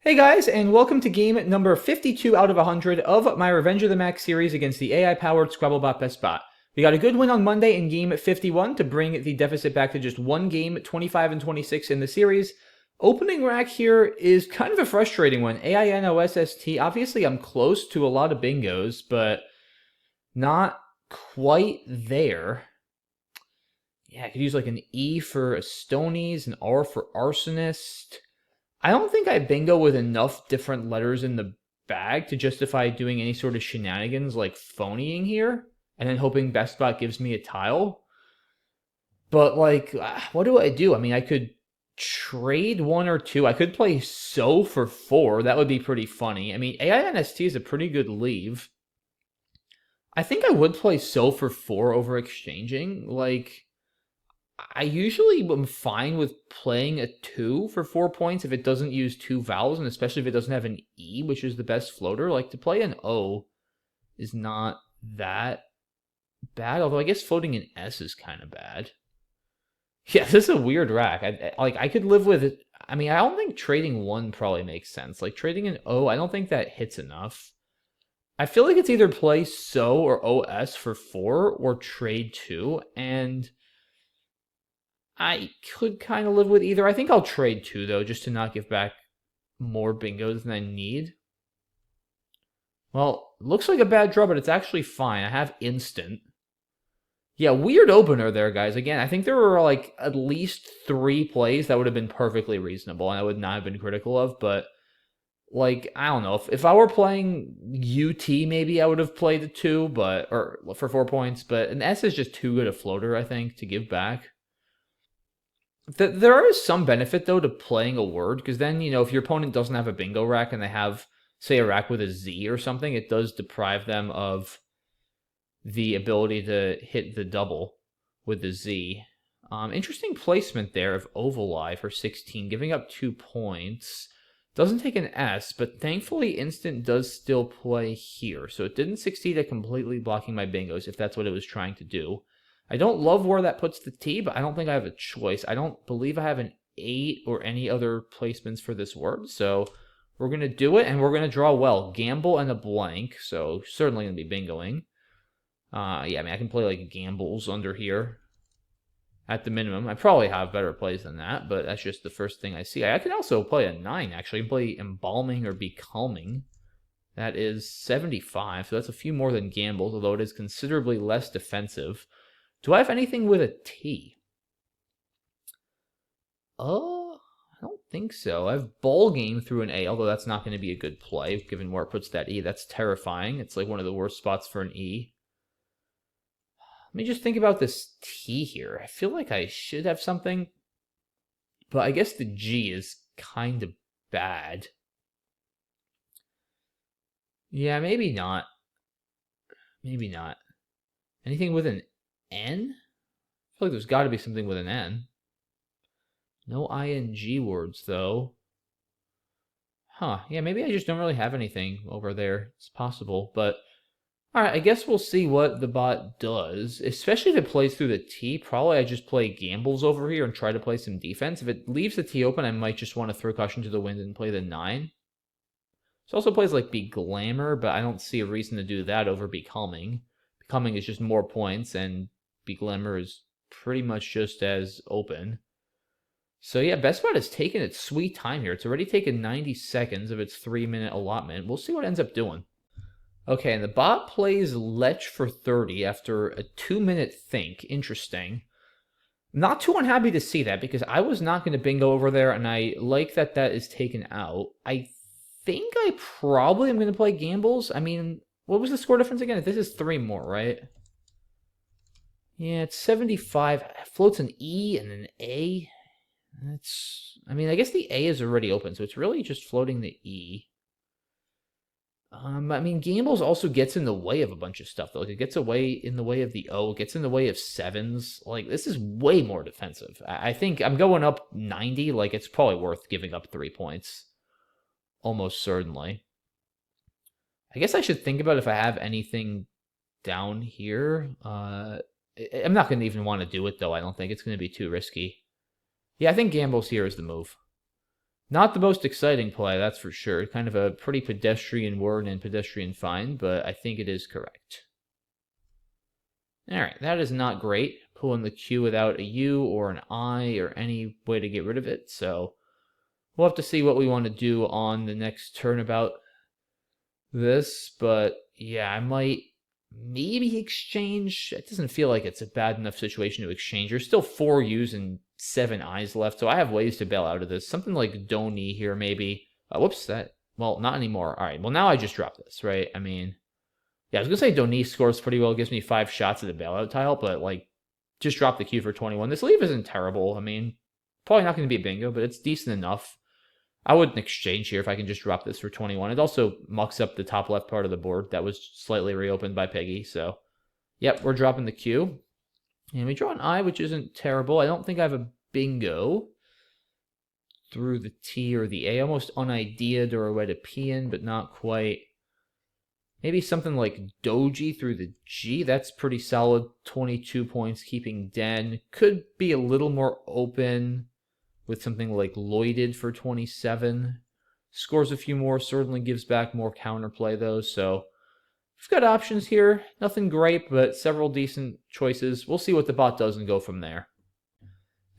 Hey guys, and welcome to game number 52 out of 100 of my Revenge of the Mack series against the AI-powered Scrabble BestBot. We got a good win on Monday in game 51 to bring the deficit back to just one game, 25 and 26 in the series. Opening rack here is kind of a frustrating one. AINOSST, obviously I'm close to a lot of bingos, but not quite there. Yeah, I could use like an E for Astonies, an R for Arsonist. I don't think I bingo with enough different letters in the bag to justify doing any sort of shenanigans like phonying here and then hoping BestBot gives me a tile. But like, what do I do? I mean, I could trade one or two. I could play so for 4. That would be pretty funny. I mean, AINST is a pretty good leave. I think I would play so for 4 over exchanging. Like, I usually am fine with playing a 2 for 4 points if it doesn't use 2 vowels, and especially if it doesn't have an E, which is the best floater. Like, to play an O is not that bad, although I guess floating an S is kind of bad. Yeah, this is a weird rack. I could live with it. I mean, I don't think trading 1 probably makes sense. Like, trading an O, I don't think that hits enough. I feel like it's either play So or OS for 4 or trade 2, and I could kind of live with either. I think I'll trade 2, though, just to not give back more bingos than I need. Well, looks like a bad draw, but it's actually fine. I have instant. Yeah, weird opener there, guys. Again, I think there were like at least 3 plays that would have been perfectly reasonable and I would not have been critical of, but like, I don't know. If I were playing UT, maybe I would have played the 2, or for 4 points, but an S is just too good a floater, I think, to give back. There is some benefit, though, to playing a word, because then, if your opponent doesn't have a bingo rack and they have, say, a rack with a Z or something, it does deprive them of the ability to hit the double with the Z. Interesting placement there of Ovali for 16, giving up 2 points. Doesn't take an S, but thankfully Instant does still play here, so it didn't succeed at completely blocking my bingos, if that's what it was trying to do. I don't love where that puts the T, but I don't think I have a choice. I don't believe I have an 8 or any other placements for this word, so we're going to do it, and we're going to draw well. Gamble and a blank, so certainly going to be bingoing. Yeah, I mean, I can play like gambles under here at the minimum. I probably have better plays than that, but that's just the first thing I see. I can also play a 9, actually. I can play embalming or becalming. That is 75, so that's a few more than gambles, although it is considerably less defensive. Do I have anything with a T? I don't think so. I have ball game through an A, although that's not going to be a good play, given where it puts that E. That's terrifying. It's like one of the worst spots for an E. Let me just think about this T here. I feel like I should have something, but I guess the G is kind of bad. Yeah, maybe not. Maybe not. Anything with an N? I feel like there's got to be something with an N. No ING words, though. Huh. Yeah, maybe I just don't really have anything over there. It's possible, but alright, I guess we'll see what the bot does, especially if it plays through the T. Probably I just play gambles over here and try to play some defense. If it leaves the T open, I might just want to throw caution to the wind and play the 9. It also plays like Be Glamour, but I don't see a reason to do that over Becoming. Becoming is just more points, and Be Glamour is pretty much just as open. So yeah, BestBot has taken its sweet time here. It's already taken 90 seconds of its 3-minute allotment. We'll see what it ends up doing. Okay, and the bot plays Lech for 30 after a 2-minute think. Interesting. Not too unhappy to see that, because I was not going to bingo over there, and I like that that is taken out. I think I probably am going to play gambles. I mean, what was the score difference again? This is 3 more, right? Yeah, it's 75. It floats an E and an A. I mean, I guess the A is already open, so it's really just floating the E. I mean, gambles also gets in the way of a bunch of stuff, though. Like, it gets in the way of the O, it gets in the way of 7s. Like, this is way more defensive. I think I'm going up 90. Like, it's probably worth giving up 3 points. Almost certainly. I guess I should think about if I have anything down here. I'm not going to even want to do it, though. I don't think it's going to be too risky. Yeah, I think gambles here is the move. Not the most exciting play, that's for sure. Kind of a pretty pedestrian word and pedestrian find, but I think it is correct. All right, that is not great. Pulling the Q without a U or an I or any way to get rid of it. So we'll have to see what we want to do on the next turn about this. But yeah, I might maybe exchange. It doesn't feel like it's a bad enough situation to exchange. There's still 4 U's and 7 I's left, so I have ways to bail out of this. Something like Doni here, maybe. Whoops, well, not anymore. All right, well, now I just drop this, right? I mean, yeah, I was going to say Doni scores pretty well, gives me 5 shots at the bailout tile, but, like, just drop the Q for 21. This leave isn't terrible. I mean, probably not going to be a bingo, but it's decent enough. I wouldn't exchange here if I can just drop this for 21. It also mucks up the top left part of the board that was slightly reopened by Peggy. So, yep, we're dropping the Q. And we draw an I, which isn't terrible. I don't think I have a bingo through the T or the A. Almost unideaed or a way to P in, but not quite. Maybe something like Doji through the G. That's pretty solid. 22 points, keeping Den. Could be a little more open with something like Lloyded for 27. Scores a few more, certainly gives back more counterplay, though. So we've got options here. Nothing great, but several decent choices. We'll see what the bot does and go from there.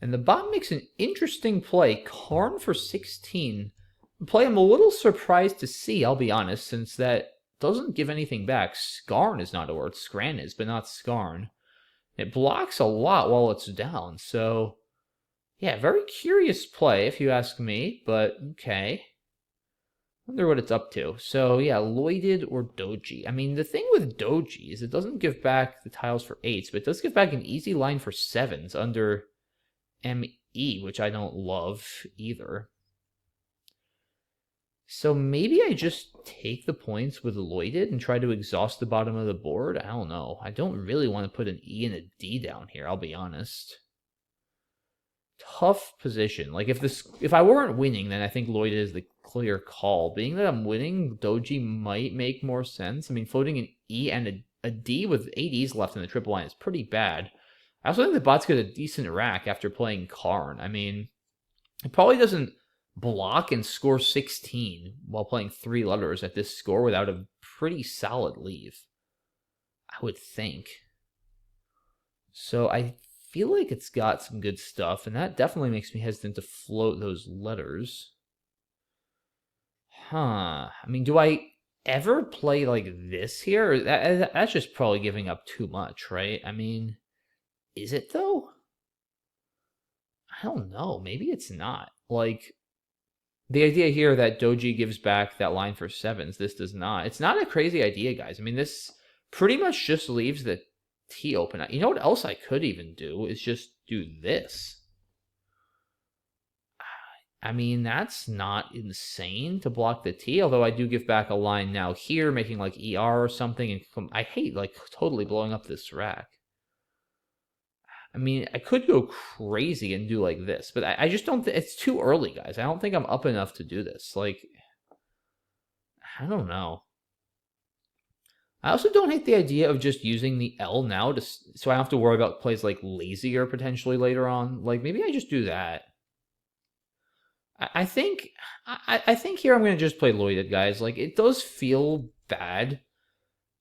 And the bot makes an interesting play. Karn for 16. A play I'm a little surprised to see, I'll be honest, since that doesn't give anything back. Skarn is not a word. Scran is, but not Skarn. It blocks a lot while it's down, so yeah, very curious play if you ask me, but okay. Wonder what it's up to. So yeah, Lloyded or Doji. I mean, the thing with Doji is it doesn't give back the tiles for 8s, but it does give back an easy line for 7s under ME, which I don't love either. So maybe I just take the points with Lloyded and try to exhaust the bottom of the board? I don't know. I don't really want to put an E and a D down here, I'll be honest. Tough position. Like, if I weren't winning, then I think Lloyded is the clear call. Being that I'm winning, Doji might make more sense. I mean, floating an E and a D with 8 E's left in the triple line is pretty bad. I also think the bot's got a decent rack after playing Karn. I mean, it probably doesn't block and score 16 while playing 3 letters at this score without a pretty solid leave, I would think. So I feel like it's got some good stuff, and that definitely makes me hesitant to float those letters. I mean, do I ever play like this here? That's just probably giving up too much, right? I mean, is it though? I don't know. Maybe it's not. Like, the idea here that Doji gives back that line for 7s, this does not. It's not a crazy idea, guys. I mean, this pretty much just leaves the T open. You know what else I could even do is just do this. I mean, that's not insane to block the T, although I do give back a line now here, making like ER or something. And I hate like totally blowing up this rack. I mean, I could go crazy and do like this, but I just don't it's too early, guys. I don't think I'm up enough to do this. Like, I don't know. I also don't hate the idea of just using the L now so I don't have to worry about plays like Lazier potentially later on. Like, maybe I just do that. I think here I'm going to just play Lloyded, guys. Like, it does feel bad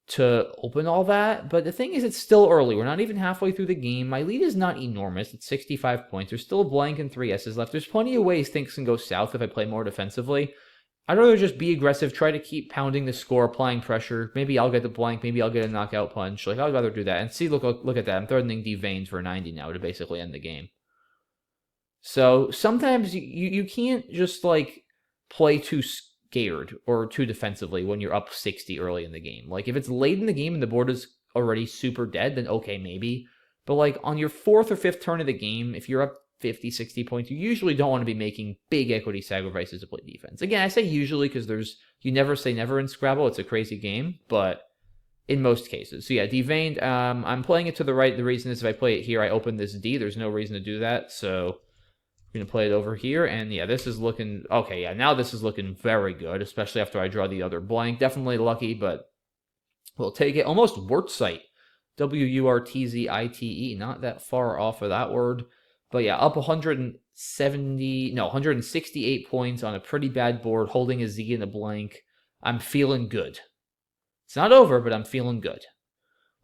to open all that, but the thing is, it's still early. We're not even halfway through the game. My lead is not enormous. It's 65 points. There's still a blank and 3 S's left. There's plenty of ways things can go south if I play more defensively. I'd rather just be aggressive, try to keep pounding the score, applying pressure. Maybe I'll get the blank, maybe I'll get a knockout punch. Like, I'd rather do that. And see, look at that. I'm threatening D-Veins for 90 now to basically end the game. So sometimes you can't just, like, play too scared or too defensively when you're up 60 early in the game. Like, if it's late in the game and the board is already super dead, then okay, maybe. But, like, on your 4th or 5th turn of the game, if you're up 50, 60 points, you usually don't want to be making big equity sacrifices to play defense. Again, I say usually because you never say never in Scrabble. It's a crazy game, but in most cases. So yeah, deveined, I'm playing it to the right. The reason is if I play it here, I open this D. There's no reason to do that, so I'm going to play it over here, and yeah, this is looking, okay, yeah, now this is looking very good, especially after I draw the other blank. Definitely lucky, but we'll take it. Almost Wurtzite, W-U-R-T-Z-I-T-E, not that far off of that word. But yeah, up 100 168 points on a pretty bad board, holding a Z and a blank. I'm feeling good. It's not over, but I'm feeling good.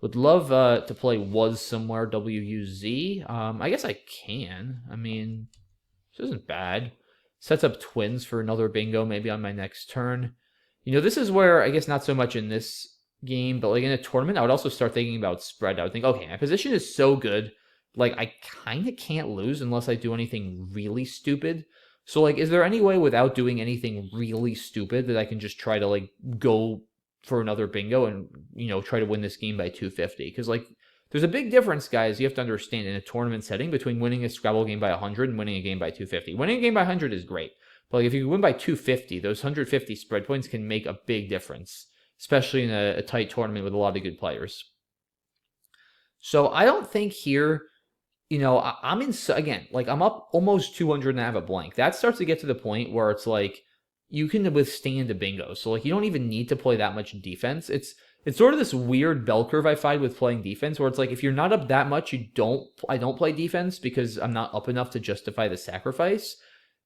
Would love to play Was somewhere, WUZ. I guess I can. I mean, this isn't bad. Sets up twins for another bingo maybe on my next turn. You know, this is where, I guess not so much in this game, but like in a tournament, I would also start thinking about spread. I would think, okay, my position is so good. Like, I kind of can't lose unless I do anything really stupid. So, like, is there any way without doing anything really stupid that I can just try to, like, go for another bingo and, you know, try to win this game by 250? Because, like, there's a big difference, guys, you have to understand in a tournament setting between winning a Scrabble game by 100 and winning a game by 250. Winning a game by 100 is great. But like, if you win by 250, those 150 spread points can make a big difference, especially in a tight tournament with a lot of good players. So I don't think here, you know, I'm in, again, like I'm up almost 200 and I have a blank. That starts to get to the point where it's like, you can withstand a bingo. So like, you don't even need to play that much defense. It's sort of this weird bell curve I find with playing defense where it's like, if you're not up that much, I don't play defense because I'm not up enough to justify the sacrifice.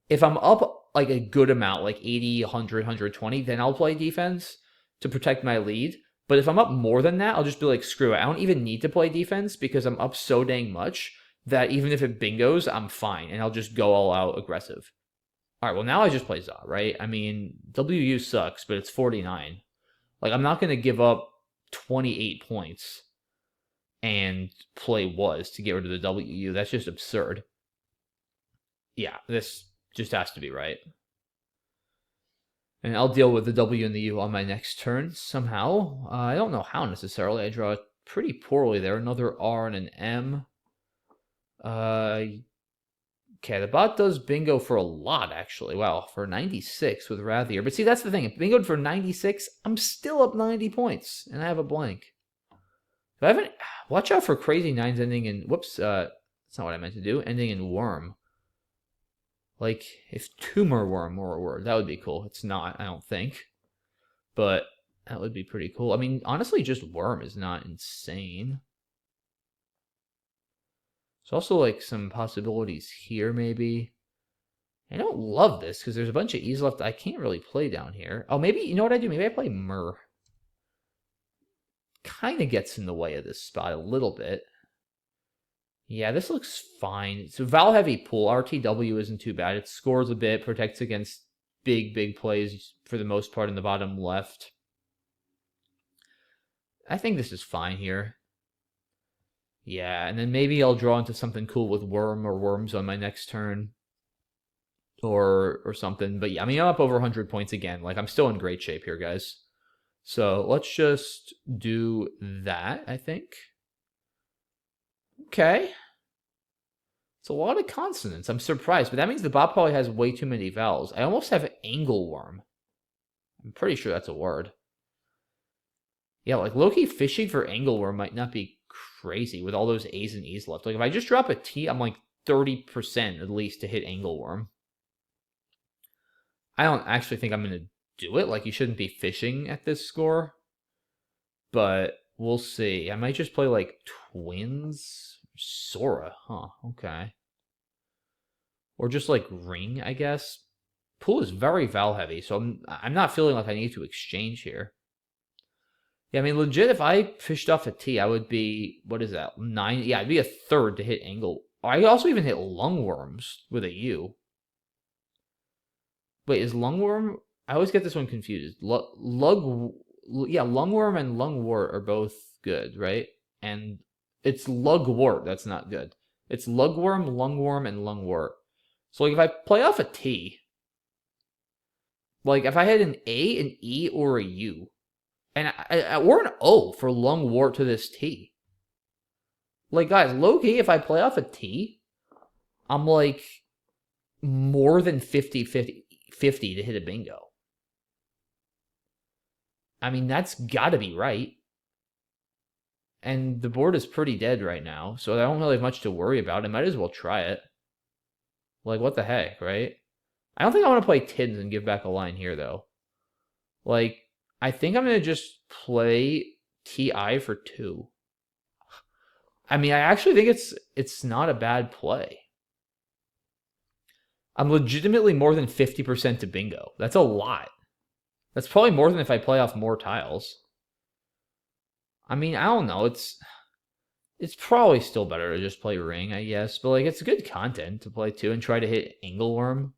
If I'm up like a good amount, like 80, 100, 120, then I'll play defense to protect my lead. But if I'm up more than that, I'll just be like, screw it. I don't even need to play defense because I'm up so dang much that even if it bingos, I'm fine. And I'll just go all out aggressive. All right, well, now I just play Za, right? I mean, WU sucks, but it's 49. Like, I'm not going to give up 28 points and play Was to get rid of the WU. That's just absurd. Yeah, this just has to be right. And I'll deal with the W and the U on my next turn somehow. I don't know how necessarily. I draw pretty poorly there. Another R and an M. Okay, the bot does bingo for a lot, actually. Wow, for 96 with Rathier. But see, that's the thing. If bingoed for 96, I'm still up 90 points, and I have a blank. If I haven't... Watch out for crazy nines ending in... Whoops, that's not what I meant to do. Ending in worm. Like, if tumor worm were a word, that would be cool. It's not, I don't think. But that would be pretty cool. I mean, honestly, just worm is not insane. There's also, like, some possibilities here, maybe. I don't love this, because there's a bunch of E's left I can't really play down here. Oh, maybe, you know what I do? Maybe I play Myrrh. Kind of gets in the way of this spot a little bit. Yeah, this looks fine. It's a Val-heavy pool. RTW isn't too bad. It scores a bit, protects against big plays for the most part in the bottom left. I think this is fine here. Yeah, and then maybe I'll draw into something cool with Worm or Worms on my next turn. Or something. But yeah, I mean, I'm up over 100 points again. Like, I'm still in great shape here, guys. So let's just do that, I think. Okay. It's a lot of consonants. I'm surprised, but that means the bot probably has way too many vowels. I almost have angleworm. I'm pretty sure that's a word. Yeah, like low-key fishing for angleworm might not be crazy with all those A's and E's left. Like if I just drop a T, I'm like 30% at least to hit angleworm. I don't actually think I'm going to do it. Like you shouldn't be fishing at this score. But we'll see. I might just play like twins. Sora, huh? Okay. Or just like ring, I guess. Pool is very vowel heavy, so I'm not feeling like I need to exchange here. Yeah, I mean, legit, if I fished off a T, I would be, what is that, 9? Yeah, I'd be a third to hit angle. I also even hit lungworms with a U. Wait, is lungworm? I always get this one confused. Yeah, lungworm and lungwort are both good, right? And it's lugwort that's not good. It's lugworm, lungworm, and lungwort. So like if I play off a T, like if I had an A, an E, or a U, and or an O for lungwort to this T. Like guys, low-key, if I play off a T, I'm like more than 50 to hit a bingo. I mean, that's gotta be right. And the board is pretty dead right now, so I don't really have much to worry about. I might as well try it. Like, what the heck, right? I don't think I want to play tins and give back a line here, though. Like, I think I'm going to just play TI for 2. I mean, I actually think it's not a bad play. I'm legitimately more than 50% to bingo. That's a lot. That's probably more than if I play off more tiles. I mean, I don't know. It's probably still better to just play ring, I guess. But like, it's good content to play too and try to hit angleworm.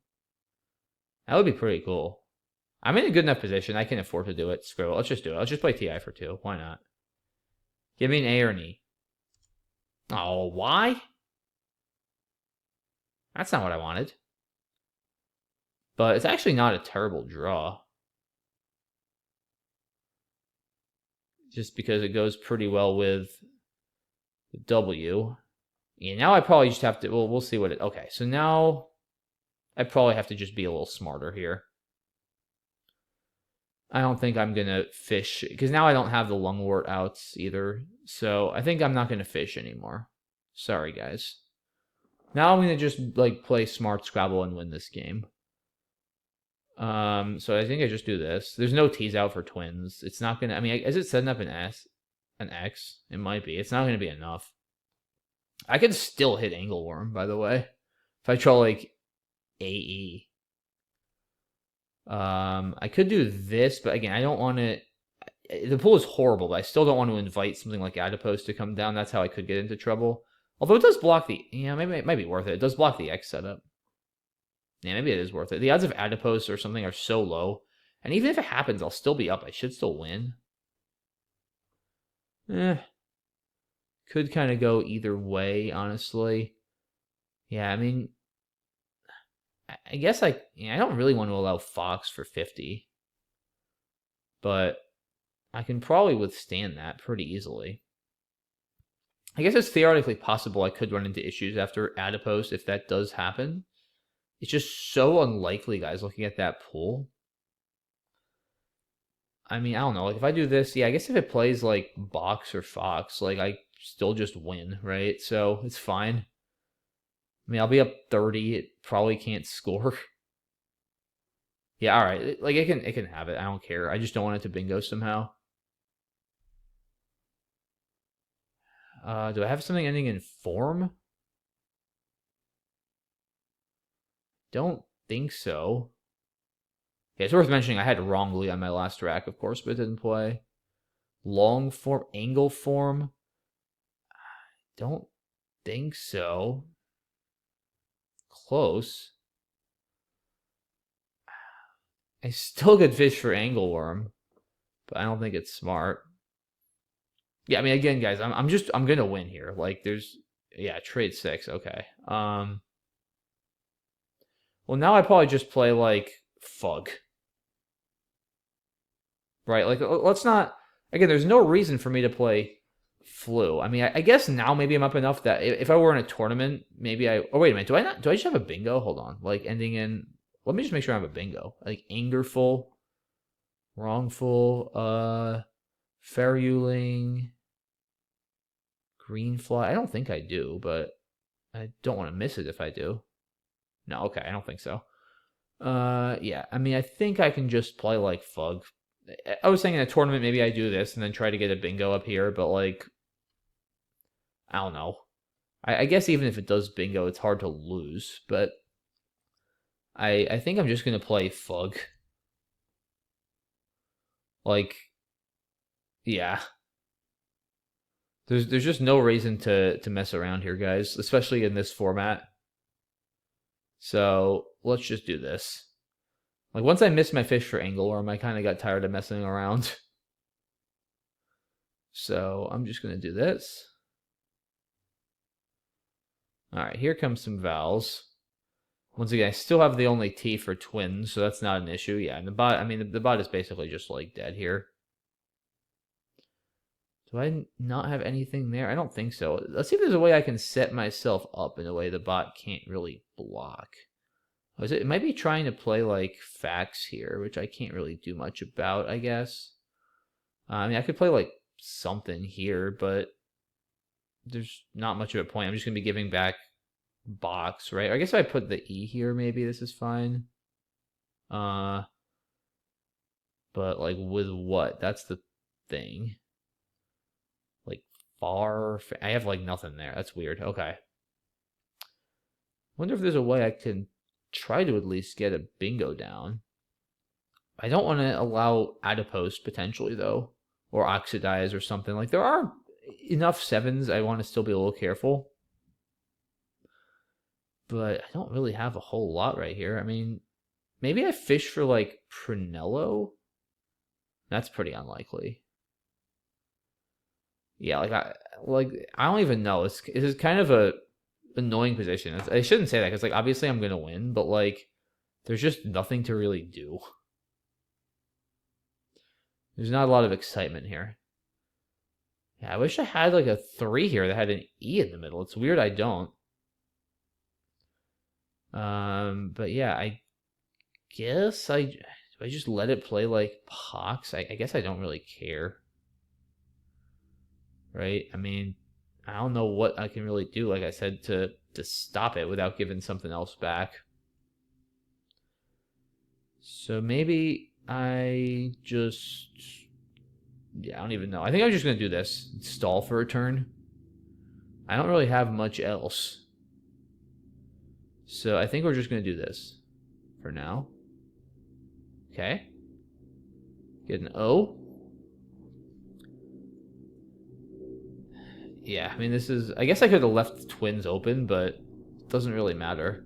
That would be pretty cool. I'm in a good enough position. I can afford to do it. Screw it. Let's just do it. Let's just play TI for 2. Why not? Give me an A or an E. Oh, why? That's not what I wanted. But it's actually not a terrible draw. Just because it goes pretty well with the W. Yeah, now I probably just have to... Well, we'll see what it... Okay, so now I probably have to just be a little smarter here. I don't think I'm going to fish, because now I don't have the lungwort outs either. So I think I'm not going to fish anymore. Sorry, guys. Now I'm going to just like play smart Scrabble and win this game. So I think I just do this. There's no tease out for twins. It's not going to, I mean, is it setting up an X? It might be. It's not going to be enough. I could still hit angleworm, by the way. If I try like AE. I could do this, but again, I don't want to... The pool is horrible, but I still don't want to invite something like Adipose to come down. That's how I could get into trouble. Although it does block the... Yeah, maybe it might be worth it. It does block the X setup. Yeah, maybe it is worth it. The odds of Adipose or something are so low. And even if it happens, I'll still be up. I should still win. Could kind of go either way, honestly. Yeah, I mean... I guess I don't really want to allow Fox for 50. But I can probably withstand that pretty easily. I guess it's theoretically possible I could run into issues after Adipose if that does happen. It's just so unlikely, guys, looking at that pool. I mean, I don't know. Like, if I do this, yeah, I guess if it plays, like, Box or Fox, like, I still just win, right? So, it's fine. I mean, I'll be up 30. It probably can't score. Yeah, all right. Like, it can have it. I don't care. I just don't want it to bingo somehow. Do I have something ending in form? Don't think so. Yeah, it's worth mentioning I had wrongly on my last rack, of course, but it didn't play. Long form, angle form? Don't think so. Close. I still could fish for angleworm, but I don't think it's smart. Yeah, I mean, again, guys, I'm gonna win here. Like, yeah, trade 6, okay. Well, now I probably just play like Fug. Right, like, let's not... Again, there's no reason for me to play Flu. I mean, I guess now maybe I'm up enough that if I were in a tournament, maybe I... Oh, wait a minute, do I just have a bingo? Hold on, like, ending in... Let me just make sure I have a bingo. Like, Angerful, Wrongful, Feruling, Greenfly. I don't think I do, but I don't want to miss it if I do. No, okay, I don't think so. Yeah, I mean, I think I can just play like Fug. I was saying in a tournament, maybe I do this and then try to get a bingo up here, but like, I don't know. I guess even if it does bingo, it's hard to lose, but I think I'm just going to play Fug. Like, yeah. There's just no reason to mess around here, guys, especially in this format. So let's just do this. Like, once I missed my fish for angleworm, I kind of got tired of messing around. So I'm just going to do this. All right, here comes some vowels. Once again, I still have the only T for twins, so that's not an issue. Yeah, and the bot, I mean, the bot is basically just like dead here. Do I not have anything there? I don't think so. Let's see if there's a way I can set myself up in a way the bot can't really block. It might be trying to play like fax here, which I can't really do much about, I guess. I mean, I could play like something here, but there's not much of a point. I'm just going to be giving back box, right? I guess if I put the E here, maybe this is fine. But like with what? That's the thing. Like far, I have like nothing there. That's weird. Okay. Wonder if there's a way I can try to at least get a bingo down. I don't want to allow adipose potentially, though, or oxidize or something. Like, there are enough 7s. I want to still be a little careful. But I don't really have a whole lot right here. I mean, maybe I fish for, like, Prunello? That's pretty unlikely. Yeah, I don't even know. This is kind of a annoying position. I shouldn't say that, because, like, obviously I'm going to win, but, like, there's just nothing to really do. There's not a lot of excitement here. Yeah, I wish I had, like, a 3 here that had an E in the middle. It's weird I don't. But yeah, I guess do I just let it play, like, Pox? I guess I don't really care. Right? I mean, I don't know what I can really do, like I said, to stop it without giving something else back. So maybe I just... Yeah, I don't even know. I think I'm just going to do this. Stall for a turn. I don't really have much else. So I think we're just going to do this for now. Okay. Get an O. Yeah, I mean, this is... I guess I could have left twins open, but it doesn't really matter.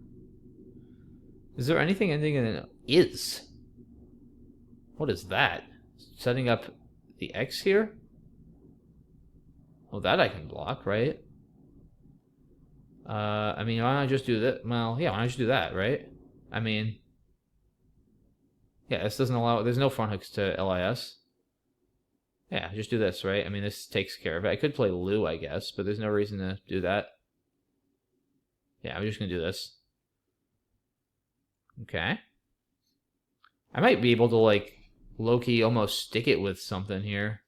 Is there anything ending in an is? What is that? Setting up the X here? Well, that I can block, right? I mean, why not just do that? Well, yeah, why not just do that, right? I mean... Yeah, this doesn't allow... There's no front hooks to LIS. Yeah, just do this, right? I mean, this takes care of it. I could play Lou, I guess, but there's no reason to do that. Yeah, I'm just going to do this. Okay. I might be able to, like, low-key almost stick it with something here.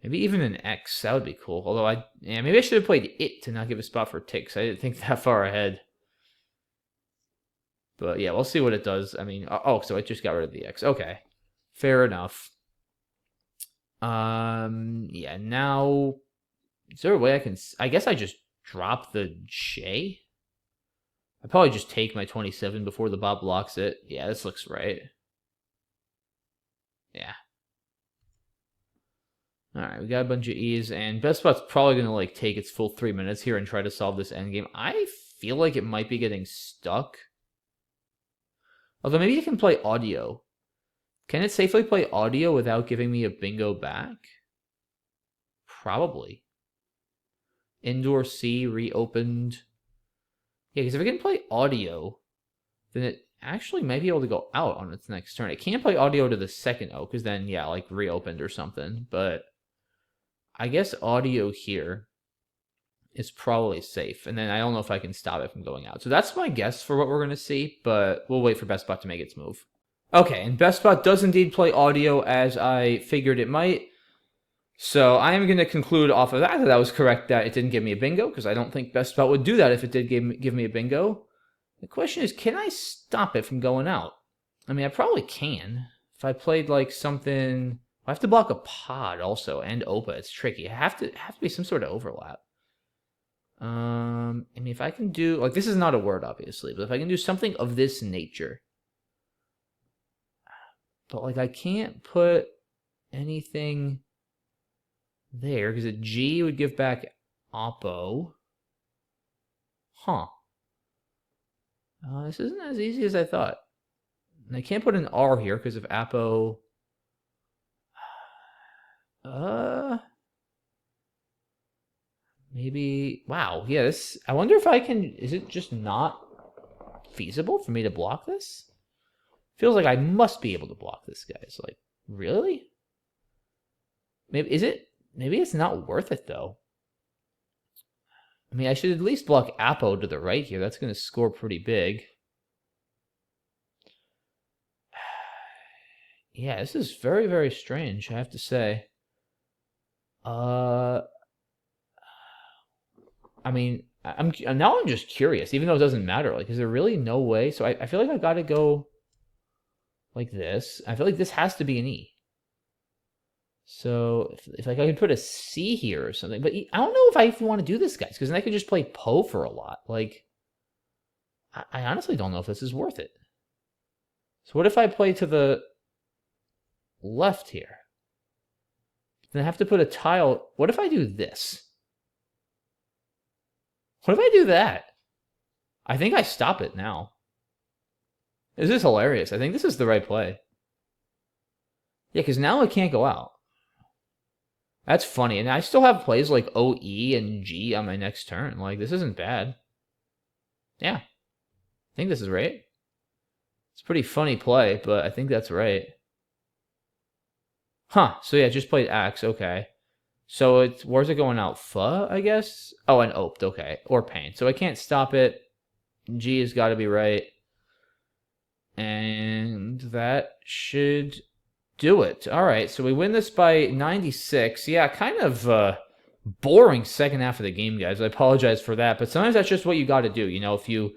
Maybe even an X. That would be cool. Although, yeah, maybe I should have played it to not give a spot for ticks. I didn't think that far ahead. But, yeah, we'll see what it does. I mean, oh, so it just got rid of the X. Okay. Fair enough. Yeah, now... Is there a way I can... I guess I just drop the J? I probably just take my 27 before the Bob blocks it. Yeah, this looks right. Yeah. Alright, we got a bunch of E's, and BestBot's probably going to, like, take its full 3 minutes here and try to solve this endgame. I feel like it might be getting stuck. Although maybe you can play audio. Can it safely play audio without giving me a bingo back? Probably. Indoor C reopened. Yeah, because if it can play audio, then it actually might be able to go out on its next turn. It can't play audio to the second O, because then, yeah, like, reopened or something. But I guess audio here is probably safe. And then I don't know if I can stop it from going out. So that's my guess for what we're going to see, but we'll wait for BestBot to make its move. Okay, and BestBot does indeed play audio as I figured it might. So I am going to conclude off of that was correct, that it didn't give me a bingo, because I don't think BestBot would do that if it did give me a bingo. The question is, can I stop it from going out? I mean, I probably can. If I played, like, something... I have to block a pod also, and Opa. It's tricky. It have to be some sort of overlap. I mean, if I can do... Like, this is not a word, obviously, but if I can do something of this nature... But, like, I can't put anything there, because a G would give back Oppo. Huh. This isn't as easy as I thought. And I can't put an R here because of Apo. Maybe... Wow, yeah, this... I wonder if I can... Is it just not feasible for me to block this? Feels like I must be able to block this, guys. Like, really? Maybe... Is it... Maybe it's not worth it, though. I mean, I should at least block Apo to the right here. That's going to score pretty big. Yeah, this is very, very strange, I have to say. I mean, I'm just curious, even though it doesn't matter. Like, is there really no way? So I feel like I got to go like this. I feel like this has to be an E. So if like I could put a C here or something, but I don't know if I even want to do this, guys, because then I could just play Po for a lot. Like, I honestly don't know if this is worth it. So what if I play to the left here? Then I have to put a tile. What if I do this? What if I do that? I think I stop it now. This is hilarious. I think this is the right play. Yeah, because now it can't go out. That's funny. And I still have plays like OE and G on my next turn. Like, this isn't bad. Yeah. I think this is right. It's a pretty funny play, but I think that's right. Huh. So yeah, just played Axe. Okay. So it's, where's it going out? Pho, I guess? Oh, and Oped. Okay. Or Pain. So I can't stop it. G has got to be right. And that should do it. All right, so we win this by 96. Yeah, kind of boring second half of the game, guys. I apologize for that, but sometimes that's just what you got to do. You know, if you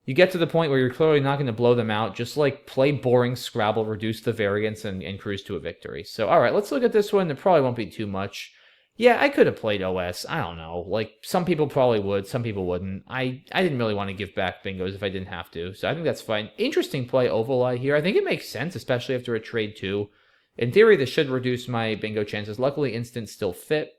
get to the point where you're clearly not going to blow them out, just like play boring Scrabble, reduce the variance, and cruise to a victory. So, all right, let's look at this one. There probably won't be too much. Yeah, I could have played OS. I don't know. Like, some people probably would. Some people wouldn't. I didn't really want to give back bingos if I didn't have to. So I think that's fine. Interesting play, Ovaleye here. I think it makes sense, especially after a trade 2. In theory, this should reduce my bingo chances. Luckily, instant still fit.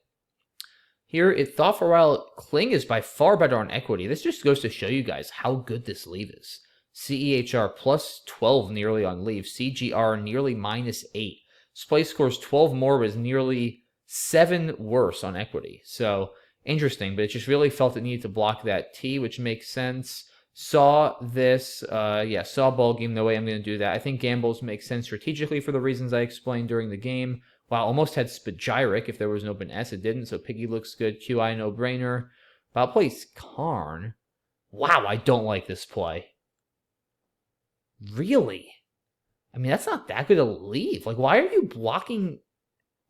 Here, it thought for a while, Kling is by far better on equity. This just goes to show you guys how good this leave is. CEHR plus 12 nearly on leave. CGR nearly minus 8. Splay scores 12 more, was nearly 7 worse on equity. So interesting, but it just really felt it needed to block that T, which makes sense. Saw this, saw ball game, no way I'm going to do that. I think gambles make sense strategically for the reasons I explained during the game. Wow, almost had Spagyric if there was an open S, it didn't, so Piggy looks good. QI, no-brainer. But I'll play Karn. Wow, I don't like this play. Really? I mean, that's not that good a leave. Like, why are you blocking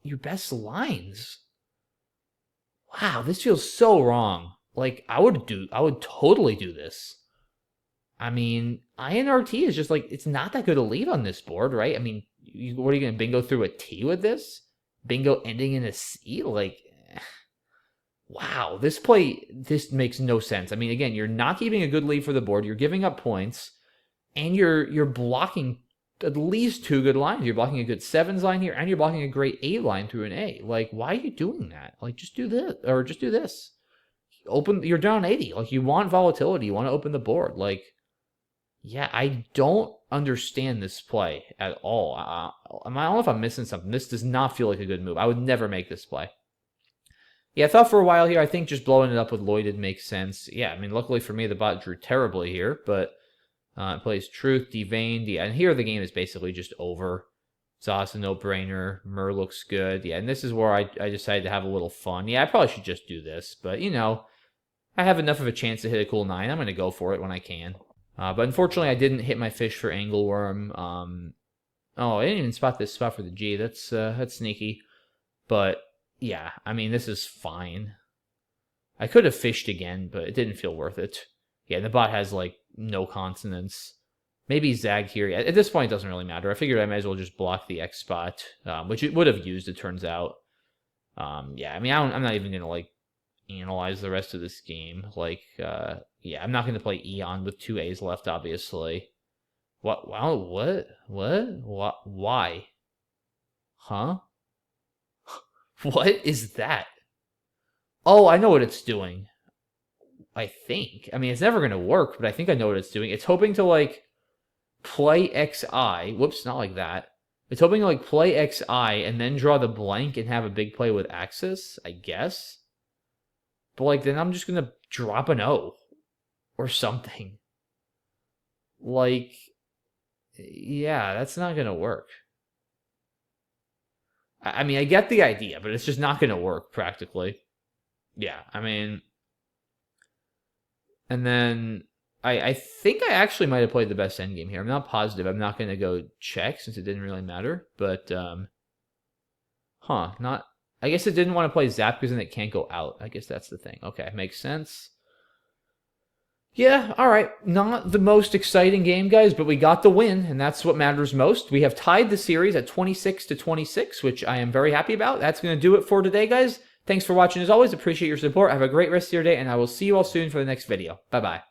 your best lines? Wow, this feels so wrong. Like, I would totally do this. I mean, INRT is just like, it's not that good a lead on this board, right? I mean, what are you going to bingo through a T with this? Bingo ending in a C? Like, wow, this makes no sense. I mean, again, you're not keeping a good lead for the board. You're giving up points, and you're blocking at least 2 good lines. You're blocking a good 7s line here, and you're blocking a great A line through an A. Like, why are you doing that? Like, just do this, or just do this. You're down 80. Like, you want volatility. You want to open the board. Like, yeah, I don't understand this play at all. I don't know if I'm missing something. This does not feel like a good move. I would never make this play. Yeah, I thought for a while here, I think just blowing it up with Lloyd did make sense. Yeah, I mean, luckily for me, the bot drew terribly here, but it plays Truth, Deveined. Yeah, and here the game is basically just over. Zos a no-brainer. Mur looks good. Yeah, and this is where I decided to have a little fun. Yeah, I probably should just do this, but, you know, I have enough of a chance to hit a cool 9. I'm going to go for it when I can. But unfortunately, I didn't hit my fish for Angleworm. Oh, I didn't even spot this spot for the G. That's sneaky. But, yeah, I mean, this is fine. I could have fished again, but it didn't feel worth it. Yeah, the bot has, like, no consonants. Maybe Zag here. At this point, it doesn't really matter. I figured I might as well just block the X spot, which it would have used, it turns out. Yeah, I mean, I'm not even going to, like, analyze the rest of this game. Like, yeah, I'm not going to play Eon with 2 A's left, obviously. What? Wow, what? Why? Huh? What is that? Oh, I know what it's doing. I think. I mean, it's never going to work, but I think I know what it's doing. It's hoping to, like, play XI. Whoops, not like that. It's hoping to, like, play XI and then draw the blank and have a big play with Axis, I guess. But, like, then I'm just going to drop an O or something. Like, yeah, that's not going to work. I mean, I get the idea, but it's just not going to work practically. Yeah, I mean, and then I think I actually might have played the best endgame here. I'm not positive. I'm not going to go check since it didn't really matter. But, not. I guess it didn't want to play Zap because then it can't go out. I guess that's the thing. Okay, makes sense. Yeah, all right. Not the most exciting game, guys, but we got the win, and that's what matters most. We have tied the series at 26-26, which I am very happy about. That's going to do it for today, guys. Thanks for watching. As always, appreciate your support. Have a great rest of your day, and I will see you all soon for the next video. Bye-bye.